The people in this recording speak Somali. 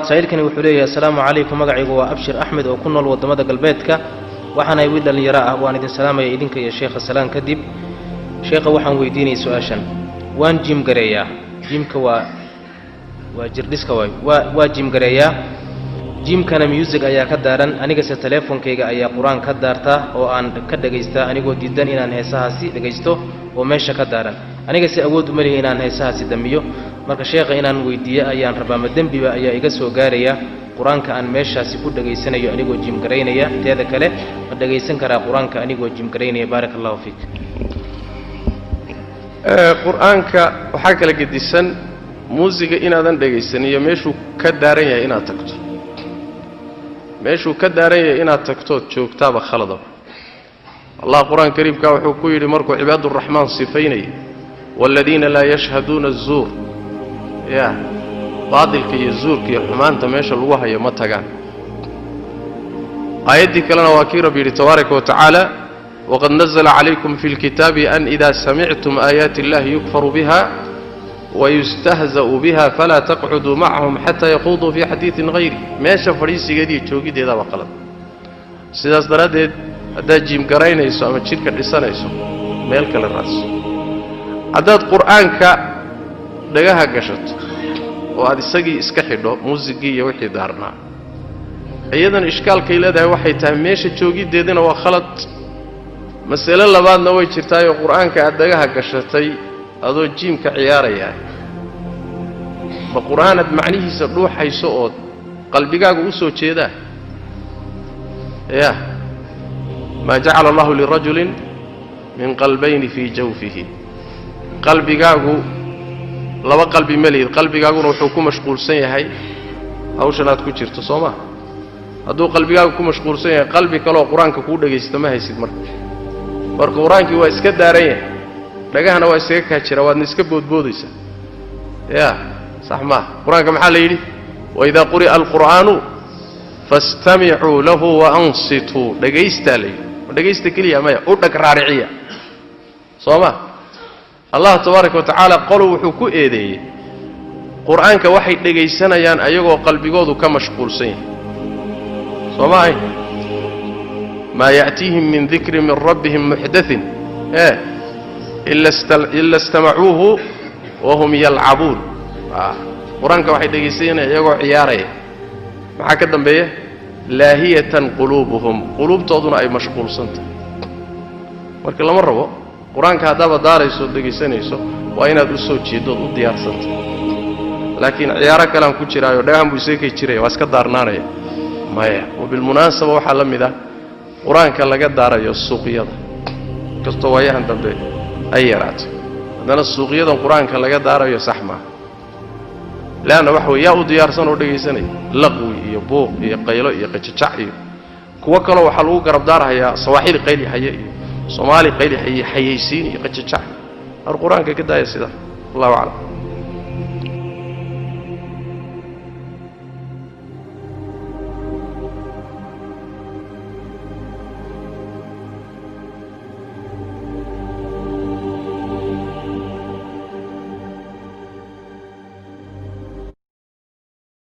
saa'ilkani wuxuu leeyahay assalaamu calaykum magacaygu waa abshir axmed oo ku nool waddamada galbeedka waxaana wiil dhallinyaro ah waan idin salaamaya idinka iyo sheekha salaan kadib sheekha waxaan weydiinayay su-aashan waan jim gareeyaa jimka waa jirdhiska waa jim gareeyaa jimkana music ayaa ka daaran anigase teleefonkayga ayaa qur-aan ka daartaa oo aan ka dhagaystaa anigoo diidan inaan heesahaasi dhagaysto oo meesha ka daaran anigase awood uma lihi inaan heesahaasi damiyo marka sheekha inaan weydiiyo ayaan rabaa ma dembiba ayaa iga soo gaaraya qur-aanka aan meeshaasi ku dhagaysanayo anigoo jim garaynaya teeda kale ma dhagaysan karaa qur-aanka anigoo jim garaynaya baaraka allahu fiik qur-aanka waxaa kala gedisan muusiga inaadan dhagaysan iyo meeshuu ka daaran yahay inaad tagto meeshuu ka daaran yahay inaad tagtood joogtaaba khaladaba allah qur-aan kariimka wuxuu ku yidhi markuu cibaaduraxmaan sifaynayay waaladiina laa yashhaduuna azuur ya baatilka iyo zuurka iyo xumaanta meesha lagu hayo ma tagaan aayaddii kalena waa kii rabbi yidhi tabaaraka wa tacaala waqad nazla calaykum fi lkitaabi an idaa samictum aayaati illahi yukfaru biha wayustahza'u biha falaa taqcuduu macahum xataa yaquuduu fii xadiidin hayri meesha fadhiisigeediiyo joogiddeedaaba qalad sidaas daraaddeed haddaad jiimgaraynayso ama jidhka dhisanayso meel kale raadso haddaad qur'aanka dhagaha gashato oo aad isagii iska xidho muusigii iyo wixii daarnaa iyadan ishkaalkay leedahay waxay tahay meesha joogiddeedina waa khalad masale labaadna way jirtaayoo qur'aanka aad dhagaha gashatay adoo jiimka ciyaarayaa ma qur'aanaad macnihiisa dhuuxayso ood qalbigaagu u soo jeedaa ya maa jacala allahu lirajulin min qalbayni fii jawfihi qalbigaagu laba qalbi ma lihid qalbigaaguna wuxuu ku mashquulsan yahay hawshan aad ku jirto soo maa hadduu qalbigaagu ku mashquulsan yahay qalbi kaleoo qur-aanka kuu dhagaysta ma haysid marka qur-aankii waa iska daaran yahay dhagahana waa isaga kaa jira waadna iska boodboodaysaa ya sax maaha qur-aanka maxaa la yidhi waidaa quri'a alqur'aanu fastamicuu lahu waansituu dhagaystaa la yidhi ma dhagaysta keliya maya u dhag raariciya soo ma allah tabaaraka wa tacaala qolow wuxuu ku eedeeyey qur'aanka waxay dhegaysanayaan ayagoo qalbigoodu ka mashquulsan yahay soo ma ahayn maa ya'tiihim min dikrin min rabbihim muxdathin ila istamacuuhu wahum yalcabuun qur-aanka waxay dhegaysanayaan iyagoo ciyaaraya maxaa ka dambeeya laahiyatan quluubuhum quluubtooduna ay mashquulsan tahay marka lama rabo qur-aanka haddaaba daarayso od dhegaysanayso waa inaad u soo jeeddood u diyaarsantay laakiin ciyaaro kalean ku jiraayo dhagahan buu isaga kay jiraya waa iska daarnaanaya maya wabilmunaasaba waxaa la mid ah qur-aanka laga daarayo suuqyada kastoo waayahan dambe ay yaraato haddana suuqyadan qur-aanka laga daarayo sax maaha leanna waxa wey yaa u diyaarsan oo dhegaysanaya laqwi iyo buuq iyo qaylo iyo qajajac iyo kuwo kaloo waxaa lagu garab daarhayaa sawaaxili qayli haye iyo soomaali qayli haye xayaysiin iyo qajajac ar qur-aanka ka daaya sidaa wallahu aclam